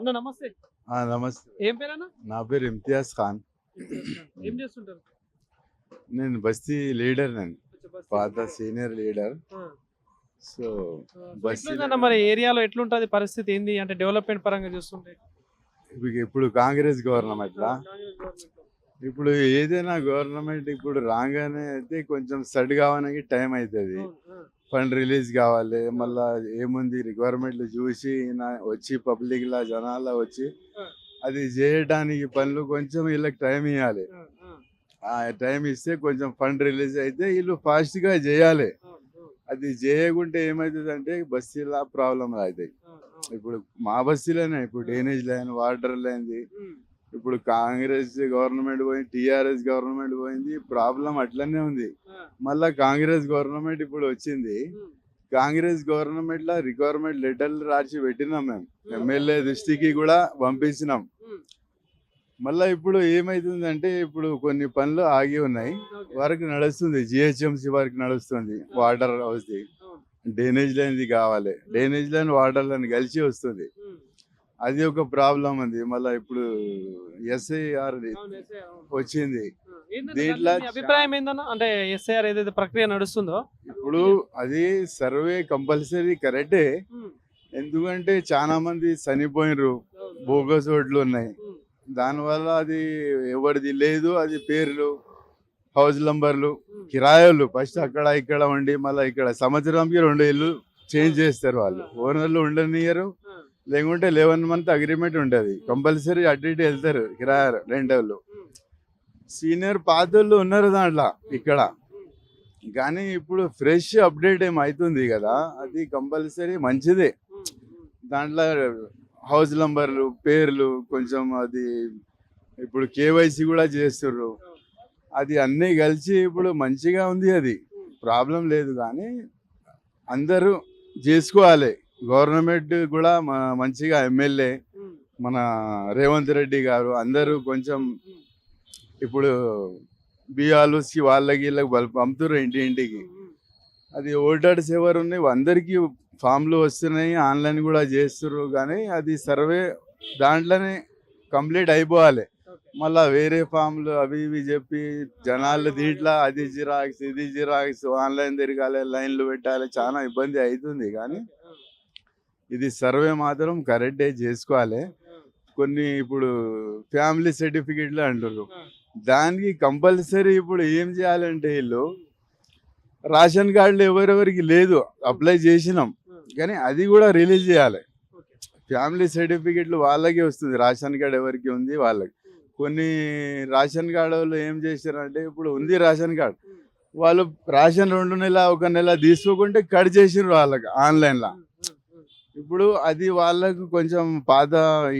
అన్న నమస్తే. నమస్తే. ఏం పేరన్నా? నా పేరు ఇమ్తియాజ్ ఖాన్. ఇంతియాజ్ ఖాన్. ఏం చేస్తుంటారు? నేను బస్తీ లీడర్ నేను, అచ్చా, బస్తీ పాత లీడర్. Senior leader. ఆ, సో సో బస్తీ ఎట్లుందన్న మరి ఏరియాలో ఎట్లుంటది పరిస్థితి ఏంది అంటే డెవలప్మెంట్ పరంగా చూస్తుంటే? ఇప్పుడు కాంగ్రెస్ గవర్నమెంట్ లా కాంగ్రెస్ గవర్నమెంట్ లో. ఇప్పుడు ఏదైనా గవర్నమెంట్ ఇప్పుడు రాగానే అయితే కొంచెం సెట్ కావడానికి టైం అవుతుంది. అవును, ఆ, ఫండ్ రిలీజ్ కావాలి, మళ్ళా ఏముంది రిక్వైర్మెంట్లు చూసి వచ్చి పబ్లిక్ లా జనాల వచ్చి ఆ, అది చేయడానికి పనులు కొంచెం వీళ్ళకి టైం ఇవ్వాలి. ఆ, ఆ, ఆ టైం ఇస్తే కొంచెం ఫండ్ రిలీజ్ అయితే వీళ్ళు ఫాస్ట్ గా చేయాలి. అవును, అవును, అది చేయకుంటే ఏమవుతుంది అంటే బస్తీలా ప్రాబ్లం అవుతాయి. అవును, అవును. ఇప్పుడు మా బస్తీలోనే ఇప్పుడు డ్రైనేజ్ లైన్, వాటర్ లైన్ది ఉమ్, ఇప్పుడు కాంగ్రెస్ గవర్నమెంట్ పోయింది, టీఆర్ఎస్ గవర్నమెంట్ పోయింది, ప్రాబ్లం అట్లనే ఉంది. ఆ, మళ్ళా కాంగ్రెస్ గవర్నమెంట్ ఇప్పుడు వచ్చింది. ఉమ్, కాంగ్రెస్ గవర్నమెంట్ లా రిక్వైర్మెంట్ లెటర్లు రాసి పెట్టినాం మేము, ఎమ్మెల్యే దృష్టికి కూడా పంపించినాం. ఉమ్, మళ్ళా ఇప్పుడు ఏమైతుందంటే ఇప్పుడు కొన్ని పనులు ఆగి ఉన్నాయి, ఓకే. వర్క్ నడుస్తుంది, జిహెచ్ఎంసీ వర్క్ నడుస్తుంది, వాటర్ హౌస్ది, అవును, డ్రైనేజ్ లైన్ది కావాలి, డ్రైనేజ్ లైన్ వాటర్ లైన్ కలిసి వస్తుంది. ఉమ్, అది ఒక ప్రాబ్లం ఉంది. మళ్ళీ ఇప్పుడు ఎస్ఐఆర్ అవును, ఎస్ఐ, అవును. వచ్చింది. ఆ, ఏందన్న దీంట్లో దాని మీ అభిప్రాయం ఏందన్న అంటే ఎస్ఐఆర్ ఏదైతే ప్రక్రియ నడుస్తుందో? ఇప్పుడు అది సర్వే కంపల్సరీ కరెక్టే, ఉమ్, ఎందుకంటే చాలా మంది చనిపోయినరు, అవును, బోగస్ ఓట్లు ఉన్నాయి, ఉమ్, దానివల్ల అది ఎవరిది లేదు, అది పేర్లు, హౌస్ నంబర్లు, ఉమ్, కిరాయిలు ఫస్ట్ అక్కడ ఇక్కడ ఉండి మళ్ళీ ఇక్కడ సంవత్సరంకి 2 ఇల్లు చేంజ్ చేస్తారు వాళ్ళు, ఓనర్లు ఉండనియరు. ఆ, లేకుంటే 11 మంత్ అగ్రిమెంట్ ఉంటుంది, కంపల్సరీ అటు ఇటు వెళ్తారు కిరాయి రెండోళ్ళు. ఉమ్, సీనియర్ పాతోళ్ళు ఉన్నారు దాంట్లో ఇక్కడ, ఉమ్, కానీ ఇప్పుడు ఫ్రెష్ అప్డేట్ ఏం అవుతుంది కదా, అది కంపల్సరీ మంచిదే. ఉమ్, ఉమ్, దాంట్లో హౌస్ నంబర్లు, పేర్లు కొంచెం అది ఇప్పుడు కేవైసీ కూడా చేస్తుర్రు, అవును, అది అన్నీ కలిసి ఇప్పుడు మంచిగా ఉంది, అది ఉమ్, ప్రాబ్లం లేదు. కానీ అందరూ చేసుకోవాలి, గవర్నమెంట్ కూడా మంచిగా ఎమ్మెల్యే ఉమ్, మన రేవంత్ రెడ్డి గారు అందరూ కొంచెం ఉమ్, ఇప్పుడు బియ్యాలుసి వాళ్ళకి వీళ్ళకి పంపుతుర్రు ఇంటింటికి. ఉమ్, ఉమ్, అది ఓటర్స్ ఎవరు ఉన్నాయి అందరికీ ఫామ్లు వస్తున్నాయి, ఆన్లైన్ కూడా చేస్తుర్రు, కానీ అది సర్వే దాంట్లోనే కంప్లీట్ అయిపోవాలి. ఓకే. మళ్ళా వేరే ఫామ్లు అవి ఇవి చెప్పి జనాలు దీంట్లో అది జిరాక్స్ ఇది జిరాక్స్ ఆన్లైన్ తిరగాలి, లైన్లు పెట్టాలి, చాలా ఇబ్బంది అవుతుంది. కానీ ఆ, ఇది సర్వే మాత్రం కరెక్టే చేసుకోవాలి. ఆ, కొన్ని ఇప్పుడు ఫ్యామిలీ సర్టిఫికెట్లు అంటారు, ఆ, దానికి కంపల్సరీ ఇప్పుడు ఏం చేయాలంటే వీళ్ళు రేషన్ కార్డులు ఎవరెవరికి లేదు అప్లై చేసినాం, ఆ, కానీ అది కూడా రిలీజ్ చేయాలి. ఓకే. ఫ్యామిలీ సర్టిఫికెట్లు వాళ్ళకే వస్తుంది, రేషన్ కార్డు ఎవరికి ఉంది వాళ్ళకి. ఉమ్, కొన్ని రేషన్ కార్డు వాళ్ళు ఏం చేశారంటే ఇప్పుడు ఉంది రేషన్ కార్డు, ఉమ్, వాళ్ళు రేషన్ 2 నెల 1 నెల తీసుకోకుంటే కట్ చేసిర్రు వాళ్ళకి ఆన్లైన్లో. ఉమ్, ఉమ్, ఉమ్, ఇప్పుడు అది వాళ్ళకు కొంచెం పాత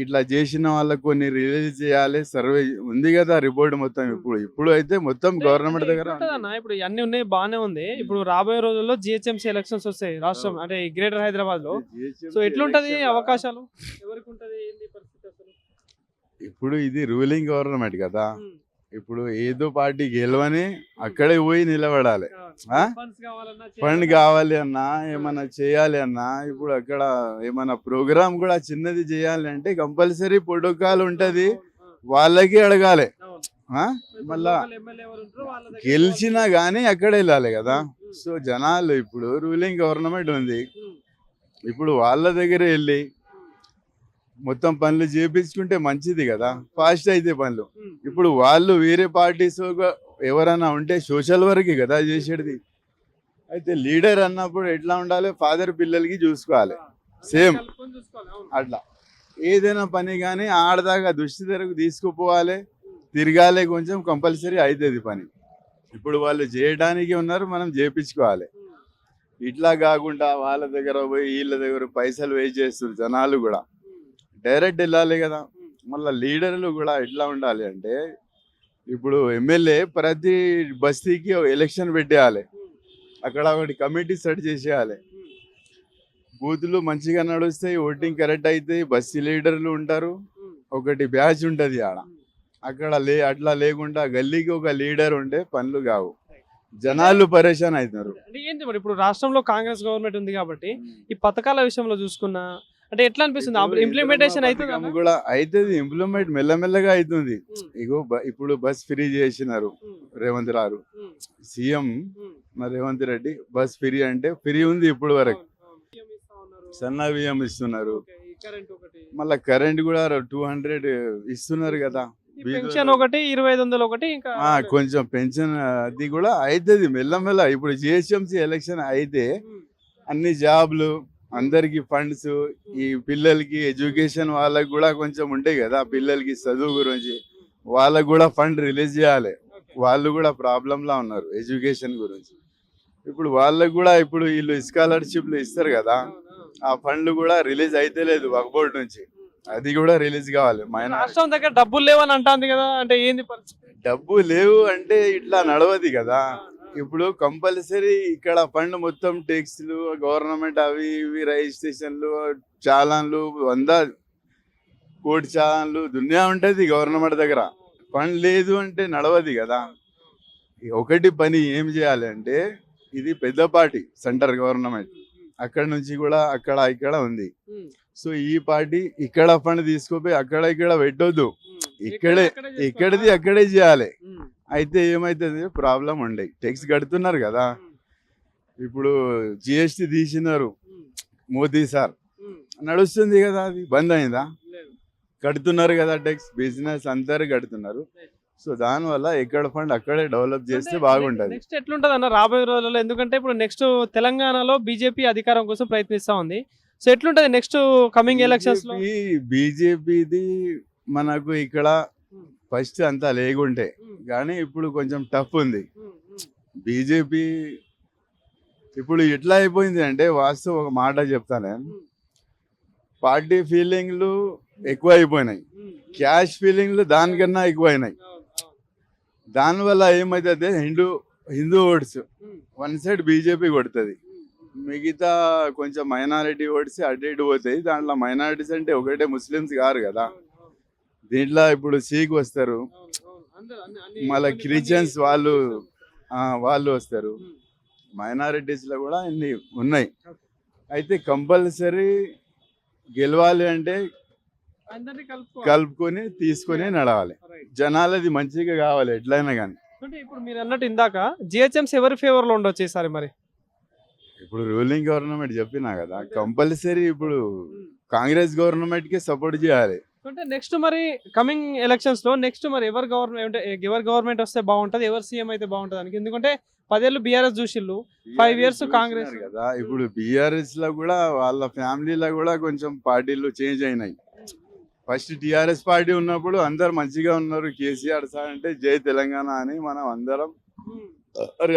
ఇట్లా చేసిన వాళ్ళకు కొన్ని రిలీజ్ చేయాలి, సర్వే ఉంది కదా రిపోర్ట్ మొత్తం. ఇప్పుడు అయితే మొత్తం గవర్నమెంట్ దగ్గర ఎట్లుంటదన్న ఇప్పుడు అన్ని ఉన్నాయి బానే ఉంది. ఇప్పుడు రాబోయే రోజుల్లో జిహెచ్ఎంసీ ఎలక్షన్స్ వస్తాయి రాష్ట్రం అంటే ఈ గ్రేటర్ హైదరాబాద్ లో. సో ఎట్లుంటది అవకాశాలు, ఎవరికి ఉంటది, ఏంది పరిస్థితి అసలు? ఇప్పుడు ఇది రూలింగ్ గవర్నమెంట్ కదా, ఉమ్, ఇప్పుడు ఏదో పార్టీ గెలవని అక్కడే పోయి నిలబడాలి. ఆ? ఫండ్స్ కావాలన్నా ఫండ్ కావాలి అన్నా, ఏమన్నా చేయాలి అన్నా, ఇప్పుడు అక్కడ ఏమన్నా ప్రోగ్రామ్ కూడా చిన్నది చేయాలి అంటే కంపల్సరీ ప్రోటోకాల్ ఉంటది, వాళ్ళకి అడగాలి. ఆ? మళ్ళా గెలిచినా గానీ అక్కడ వెళ్ళాలి కదా. సో జనాలు ఇప్పుడు రూలింగ్ గవర్నమెంట్ ఉంది, ఇప్పుడు వాళ్ళ దగ్గర వెళ్ళి మొత్తం పనులు చేపించుకుంటే మంచిది కదా, ఫాస్ట్ అయితే పనులు. ఇప్పుడు వాళ్ళు వేరే పార్టీస్ ఎవరైనా ఉంటే సోషల్ వర్క్ కదా చేసేది. అయితే లీడర్ అన్నప్పుడు ఎట్లా ఉండాలి, ఫాదర్ పిల్లలకి చూసుకోవాలి సేమ్ అట్లా. ఏదైనా పని కానీ ఆడదాకా దృష్టి తెరకు తీసుకుపోవాలి, తిరగాలి, కొంచెం కంపల్సరీ అవుతుంది పని. ఇప్పుడు వాళ్ళు చేయడానికి ఉన్నారు, మనం చేపించుకోవాలి. ఇట్లా కాకుండా వాళ్ళ దగ్గర పోయి వీళ్ళ దగ్గర పైసలు వేస్ట్ చేస్తారు జనాలు కూడా, డైరెక్ట్ వెళ్ళాలి కదా. మళ్ళీ లీడర్లు కూడా ఎట్లా ఉండాలి అంటే ఇప్పుడు ఎమ్మెల్యే ప్రతి బస్తీకి ఎలక్షన్ పెట్టేయాలి, అక్కడ ఒకటి కమిటీ సెట్ చేసేయాలి, బూతులు మంచిగా నడుస్తాయి, ఓటింగ్ కరెక్ట్ అవుతాయి, బస్తీ లీడర్లు ఉంటారు, ఒకటి బ్యాచ్ ఉంటుంది ఆడ. అక్కడ అట్లా లేకుండా గల్లీకి ఒక లీడర్ ఉంటే పనులు కావు, జనాలు పరేషాన్ అవుతున్నారు. అంటే ఏంటి మరి ఇప్పుడు రాష్ట్రంలో కాంగ్రెస్ గవర్నమెంట్ ఉంది కాబట్టి ఈ పథకాల విషయంలో చూసుకున్నా అంటే ఎట్లా అనిపిస్తుంది ఇంప్లిమెంటేషన్ అవుతుంది పథకం కూడా అవుతుంది, ఇంప్లిమెంట్ మెల్లమెల్లగా అవుతుంది. ఇగో ఇప్పుడు బస్ ఫ్రీ చేసినారు రేవంత్ రారు CM Revanth Reddy. Bus free అంటే ఫ్రీ ఉంది ఇప్పుడు వరకు, సన్న బియ్యం ఇస్తున్నారు, మళ్ళా కరెంట్ కూడా 200 ఇస్తున్నారు కదా. పెన్షన్ ఒకటి 2500 ఒకటి ఇంకా కొంచెం పెన్షన్ అది కూడా అవుతుంది మెల్లమెల్ల. ఇప్పుడు జిహెచ్ఎంసీ ఎలక్షన్ అయితే అన్ని జాబ్లు అందరికి ఫండ్స్, ఈ పిల్లలకి ఎడ్యుకేషన్ వాళ్ళకి కూడా కొంచెం ఉంటాయి కదా, పిల్లలకి చదువు గురించి వాళ్ళకు కూడా ఫండ్ రిలీజ్ చేయాలి. వాళ్ళు కూడా ప్రాబ్లంలా ఉన్నారు ఎడ్యుకేషన్ గురించి. ఇప్పుడు వాళ్ళకు కూడా ఇప్పుడు వీళ్ళు స్కాలర్షిప్లు ఇస్తారు కదా, ఆ ఫండ్లు కూడా రిలీజ్ అయితే లేదు వక్ బోర్డు నుంచి, అది కూడా రిలీజ్ కావాలి. రాష్ట్రం దగ్గర డబ్బులు లేవని అంటుంది కదా, అంటే ఏంది పరిస్థితి? డబ్బు లేవు అంటే ఇట్లా నడవది కదా. ఇప్పుడు కంపల్సరీ ఇక్కడ ఫండ్ మొత్తం ట్యాక్స్లు గవర్నమెంట్ అవి ఇవి రిజిస్ట్రేషన్లు చాలాన్లు 100 కోటి చాలాన్లు దునియా ఉంటది గవర్నమెంట్ దగ్గర. ఫండ్ లేదు అంటే నడవది కదా. ఒకటి పని ఏం చేయాలి అంటే, ఇది పెద్ద పార్టీ సెంటర్ గవర్నమెంట్, అక్కడ నుంచి కూడా అక్కడ ఇక్కడ ఉంది. సో ఈ పార్టీ ఇక్కడ ఫండ్ తీసుకుపోయి అక్కడ ఇక్కడ పెట్టొద్దు, ఇక్కడిది అక్కడే చేయాలి. అయితే ఏమైతుంది ప్రాబ్లం ఉండే, ట్యాక్స్ కడుతున్నారు కదా. ఇప్పుడు జిఎస్టీ తీసినారు మోదీ సార్, నడుస్తుంది కదా, అది బంద్ అయిందా? కడుతున్నారు కదా ట్యాక్స్, బిజినెస్ అందరు కడుతున్నారు. సో దానివల్ల ఎక్కడ ఫండ్ అక్కడే డెవలప్ చేస్తే బాగుంటది. నెక్స్ట్ ఎట్లుంటది అన్న రాబోయే రోజుల్లో? ఎందుకంటే ఇప్పుడు నెక్స్ట్ తెలంగాణలో బీజేపీ అధికారం కోసం ప్రయత్నిస్తా ఉంది. సో ఎట్లుంటది నెక్స్ట్ కమింగ్ ఎలక్షన్స్ లో? బీజేపీది మనకు ఇక్కడ ఫస్ట్ అంతా లేకుంటే, కానీ ఇప్పుడు కొంచెం టఫ్ ఉంది బీజేపీ. ఇప్పుడు ఎట్లా అయిపోయింది అంటే, వాస్తవం ఒక మాట చెప్తాను, పార్టీ ఫీలింగ్లు ఎక్కువ అయిపోయినాయి, క్యాష్ ఫీలింగ్లు దానికన్నా ఎక్కువైనాయి. దానివల్ల ఏమవుతుంది, Hindu votes one side BJP కొడుతుంది, మిగతా కొంచెం మైనారిటీ ఓట్స్ అటు ఇటు పోతాయి. దాంట్లో మైనారిటీస్ అంటే ఒకటే ముస్లిమ్స్ కారు కదా, దీంట్లో ఇప్పుడు సిక్ వస్తారు, మళ్ళీ క్రిస్టియన్స్ వాళ్ళు వస్తారు, మైనారిటీస్లో కూడా ఇన్ని ఉన్నాయి. అయితే కంపల్సరీ గెలవాలి అంటే కలుపుకొని తీసుకొని నడవాలి, జనాలది మంచిగా కావాలి ఎట్లయినా కానీ. అంటే ఇప్పుడు మీరు అన్నట్టు ఇందాక జిహెచ్ఎంసీ ఎవరి ఫేవర్ లో ఉండొచ్చు ఈసారి? మరి ఇప్పుడు రూలింగ్ గవర్నమెంట్ చెప్పినా కదా, కంపల్సరీ ఇప్పుడు కాంగ్రెస్ గవర్నమెంట్ కి సపోర్ట్ చేయాలి. అంటే నెక్స్ట్ మరి కమింగ్ ఎలక్షన్స్ లో నెక్స్ట్ మరి ఎవరు గవర్నమెంట్ వస్తే బాగుంటది, ఎవరు సీఎం అయితే బాగుంటది అని? ఎందుకంటే 10 ఏళ్ళు బీఆర్ఎస్ చూసిళ్ళు, 5 years కాంగ్రెస్ కదా. ఇప్పుడు బీఆర్ఎస్ లో కూడా వాళ్ళ ఫ్యామిలీలో కూడా కొంచెం పార్టీలు చేంజ్ అయినాయి. ఫస్ట్ టిఆర్ఎస్ పార్టీ ఉన్నప్పుడు అందరు మంచిగా ఉన్నారు, కేసీఆర్ సార్ అంటే జై తెలంగాణ అని మనం అందరం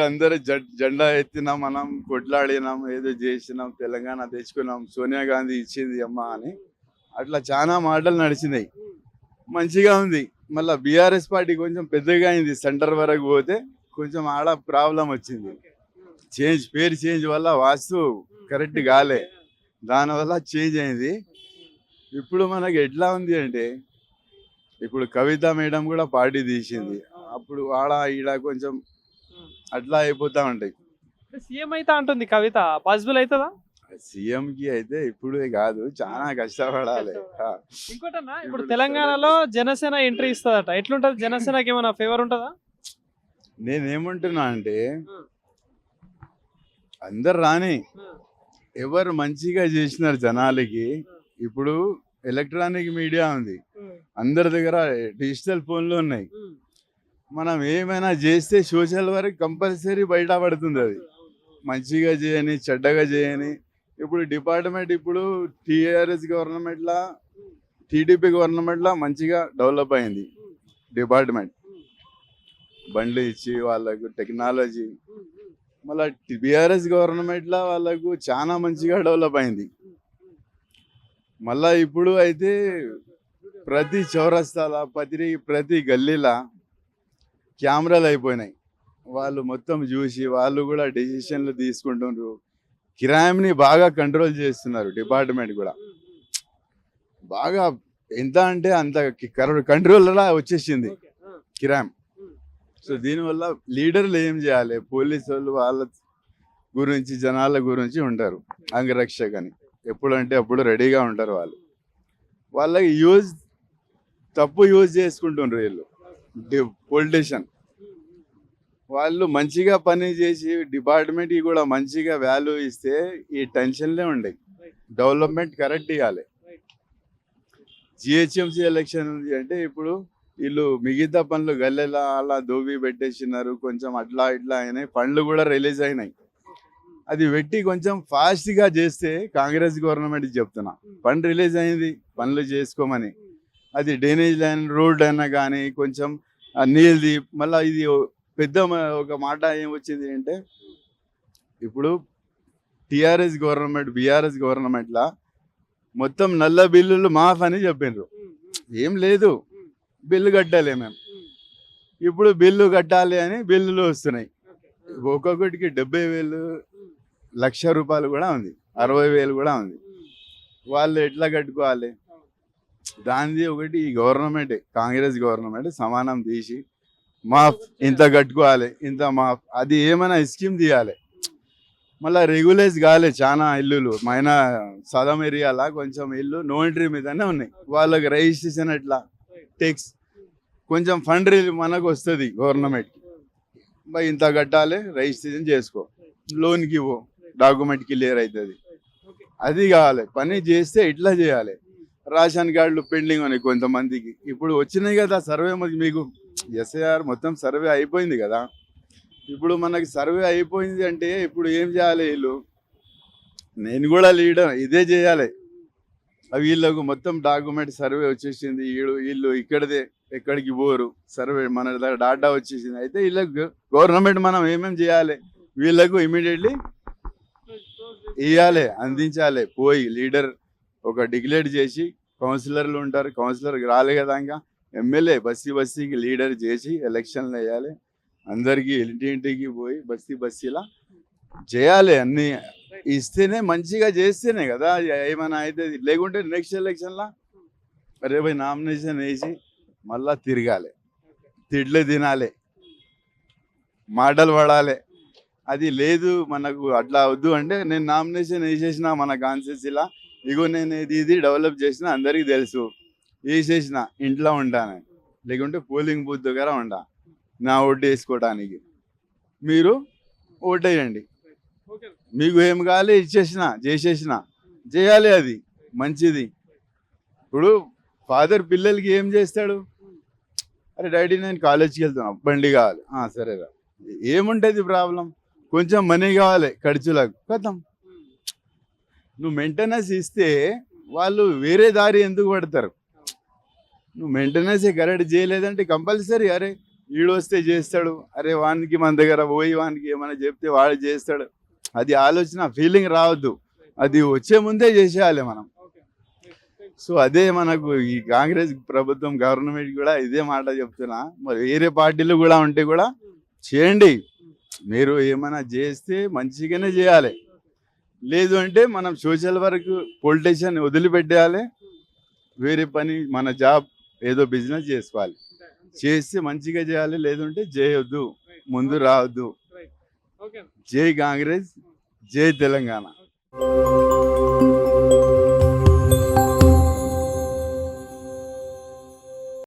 అందరు జెండా ఎత్తినాం, మనం కొట్లాడినాం, ఏదో చేసినాం, తెలంగాణ తెచ్చుకున్నాం, సోనియా గాంధీ ఇచ్చింది అమ్మ అని, అట్లా చాలా మాటలు నడిచినాయి, మంచిగా ఉంది. మళ్ళీ బీఆర్ఎస్ పార్టీ కొంచెం పెద్దగా అయింది, సెంటర్ వరకు పోతే కొంచెం ఆడ ప్రాబ్లం వచ్చింది, పేరు చేంజ్ వల్ల వాస్తు కరెక్ట్ కాలే, దానివల్ల చేంజ్ అయింది. ఇప్పుడు మనకి ఎట్లా ఉంది అంటే, ఇప్పుడు కవిత మేడం కూడా పార్టీ తీసింది, అప్పుడు ఆడ ఈడ కొంచెం అట్లా అయిపోతా ఉంటాయి. సీఎం అయితే అంటుంది కవిత, పాసిబుల్ అవుతుందా? సీఎం కి అయితే ఇప్పుడు కాదు, చాలా కష్టపడాలి. ఇంకోటన్నా, ఇప్పుడు తెలంగాణలో జనసేన ఎంట్రీ ఇస్తుందట, ఎట్లుంటది? జనసేనకి ఏమైనా ఫేవర్ ఉంటుందా? నేనేమంటున్నా అంటే, అందరు రాని, ఎవరు మంచిగా చేసినారు జనాలకి. ఇప్పుడు ఎలక్ట్రానిక్ మీడియా ఉంది, అందరి దగ్గర డిజిటల్ ఫోన్లు ఉన్నాయి, మనం ఏమైనా చేస్తే సోషల్ వరకు కంపల్సరీ బయట పడుతుంది. అది మంచిగా చేయని చెడ్డగా చేయని. ఇప్పుడు డిపార్ట్మెంట్ ఇప్పుడు టీఆర్ఎస్ గవర్నమెంట్లా టీడీపీ గవర్నమెంట్లా మంచిగా డెవలప్ అయింది డిపార్ట్మెంట్, బండ్లు ఇచ్చి వాళ్ళకు టెక్నాలజీ. మళ్ళీ బీఆర్ఎస్ గవర్నమెంట్లో వాళ్ళకు చాలా మంచిగా డెవలప్ అయింది. మళ్ళా ఇప్పుడు అయితే ప్రతి చౌరస్తాల ప్రతి గల్లీలా కెమెరాలు అయిపోయినాయి, వాళ్ళు మొత్తం చూసి వాళ్ళు కూడా డెసిషన్లు తీసుకుంటున్నారు. క్రైమ్ని బాగా కంట్రోల్ చేస్తున్నారు డిపార్ట్మెంట్ కూడా, బాగా ఎంత అంటే అంత కంట్రోల్లా వచ్చేసింది క్రైమ్. సో దీనివల్ల లీడర్లు ఏం చేయాలి, పోలీసు వాళ్ళు వాళ్ళ గురించి జనాల గురించి ఉంటారు, అంగరక్షకని. ఎప్పుడంటే అప్పుడు రెడీగా ఉంటారు వాళ్ళు. వాళ్ళకి తప్పు యూజ్ చేసుకుంటుండ్రు వీళ్ళు పొలిటీషియన్. వాళ్ళు మంచిగా పని చేసి డిపార్ట్మెంట్కి కూడా మంచిగా వాల్యూ ఇస్తే ఈ టెన్షన్లే ఉండయి. డెవలప్మెంట్ కరెక్ట్ ఇవ్వాలి. జిహెచ్ఎంసీ ఎలక్షన్ ఉంది అంటే ఇప్పుడు వీళ్ళు మిగతా పనులు గల్లెలా అలా దోబి పెట్టేసినారు, కొంచెం అట్లా ఇట్లా అయినాయి, ఫండ్లు కూడా రిలీజ్ అయినాయి. అది పెట్టి కొంచెం ఫాస్ట్గా చేస్తే కాంగ్రెస్ గవర్నమెంట్ చెప్తున్నా, ఫండ్ రిలీజ్ అయింది పనులు చేసుకోమని. అది డ్రైనేజ్ లైన్ రోడ్ అయినా కానీ కొంచెం నీళ్ళది. మళ్ళీ ఇది పెద్ద ఒక మాట ఏం వచ్చింది అంటే ఇప్పుడు టిఆర్ఎస్ గవర్నమెంట్ బీఆర్ఎస్ గవర్నమెంట్లా మొత్తం నల్ల బిల్లులు మాఫ్ అని చెప్పిండ్రు. ఏం లేదు, బిల్లు కట్టాలి మేము. ఇప్పుడు బిల్లు కట్టాలి అని బిల్లులు వస్తున్నాయి. ఒక్కొక్కటికి 70,000 1,00,000 కూడా ఉంది, 60,000 కూడా ఉంది. వాళ్ళు ఎట్లా కట్టుకోవాలి? దానిది ఒకటి ఈ గవర్నమెంట్ కాంగ్రెస్ గవర్నమెంట్ సమానం తీసి మాఫ్ ఇంత కట్టుకోవాలి, ఇంత మాఫ్, అది ఏమైనా స్కీమ్ తీయాలి. మళ్ళీ రెగ్యులైజ్ కాలే చాలా ఇల్లులు. మైనా సదం ఏరియాలా కొంచెం ఇల్లు నో ఎంట్రీ మీదనే ఉన్నాయి. వాళ్ళకి రిజిస్ట్రేషన్ ఎట్లా, టెక్స్ కొంచెం ఫండ్ మనకు వస్తుంది గవర్నమెంట్కి. ఇంత కట్టాలి, రిజిస్ట్రేషన్ చేసుకో, లోన్కి ఇవ్వు, డాక్యుమెంట్ క్లియర్ అవుతుంది. అది కావాలి. పని చేస్తే ఇట్లా చేయాలి. రేషన్ కార్డులు పెండింగ్ ఉన్నాయి కొంతమందికి, ఇప్పుడు వచ్చినాయి కదా సర్వే. మీకు ఎస్ఐఆర్ మొత్తం సర్వే అయిపోయింది కదా. ఇప్పుడు మనకి సర్వే అయిపోయింది అంటే ఇప్పుడు ఏం చేయాలి వీళ్ళు? నేను కూడా లీడర్, ఇదే చేయాలి. వీళ్ళకు మొత్తం డాక్యుమెంట్ సర్వే వచ్చేసింది, వీళ్ళు ఇక్కడదే ఎక్కడికి పోరు, సర్వే మన దగ్గర డాటా వచ్చేసింది. అయితే వీళ్ళకి గవర్నమెంట్ మనం ఏమేమి చేయాలి? వీళ్ళకు ఇమీడియట్లీ ఇవ్వాలి, అందించాలి. పోయి లీడర్ ఒక డిక్లేర్ చేసి, కౌన్సిలర్లు ఉంటారు, కౌన్సిలర్కి రాలే కదా, ఇంకా ఎమ్మెల్యే బస్తీకి లీడర్ చేసి ఎలక్షన్లు వేయాలి. అందరికీ ఇంటింటికి పోయి బస్తీలా చేయాలి. అన్నీ ఇస్తేనే మంచిగా చేస్తేనే కదా ఏమైనా అయితే. లేకుంటే నెక్స్ట్ ఎలక్షన్లా రేపు నామినేషన్ వేసి మళ్ళా తిరగాలి, తిడ్లే తినాలి, మాటలు పడాలి. అది లేదు మనకు. అట్లా వద్దు అంటే నేను నామినేషన్ వేసేసిన మన కాన్స్టిట్యూన్సీలా, ఇగో నేను ఇది డెవలప్ చేసిన అందరికీ తెలుసు, వేసేసిన ఇంట్లో ఉంటాను, లేకుంటే పోలింగ్ బూత్ దగ్గర ఉంటా నా ఓటు వేసుకోవడానికి. మీరు ఓటేయండి, మీకు ఏం కావాలి ఇచ్చేసిన చేసేసిన చేయాలి. అది మంచిది. ఇప్పుడు ఫాదర్ పిల్లలకి ఏం చేస్తాడు? అరే డాడీ నేను కాలేజ్కి వెళ్తున్నా, బండి కావాలి, సరేరా. ఏముంటుంది ప్రాబ్లం? కొంచెం మనీ కావాలి ఖర్చులకు, కథం. నువ్వు మెయింటెనెన్స్ ఇస్తే వాళ్ళు వేరే దారి ఎందుకు పడతారు? నువ్వు మెయింటెనెన్స్ కరెక్ట్ చేయలేదంటే కంపల్సరీ అరే వీడు వస్తే చేస్తాడు, అరే వానికి మన దగ్గర పోయి వానికి ఏమైనా చెప్తే వాడు చేస్తాడు. అది ఆలోచన ఫీలింగ్ రావద్దు, అది వచ్చే ముందే చేసేయాలి మనం. సో అదే మనకు ఈ కాంగ్రెస్ ప్రభుత్వం గవర్నమెంట్ కూడా ఇదే మాట చెప్తున్నా. మరి వేరే పార్టీలు కూడా ఉంటే కూడా చేయండి. మీరు ఏమైనా చేస్తే మంచిగానే చేయాలి. లేదు అంటే మనం సోషల్ వర్క్ పొలిటీషియన్ వదిలిపెట్టేయాలి, వేరే పని మన జాబ్ ఏదో బిజినెస్ చేసుకోవాలి. చేస్తే మంచిగా చేయాలి, లేదంటే చేయొద్దు, ముందు రావద్దు. జై కాంగ్రెస్, జై తెలంగాణ.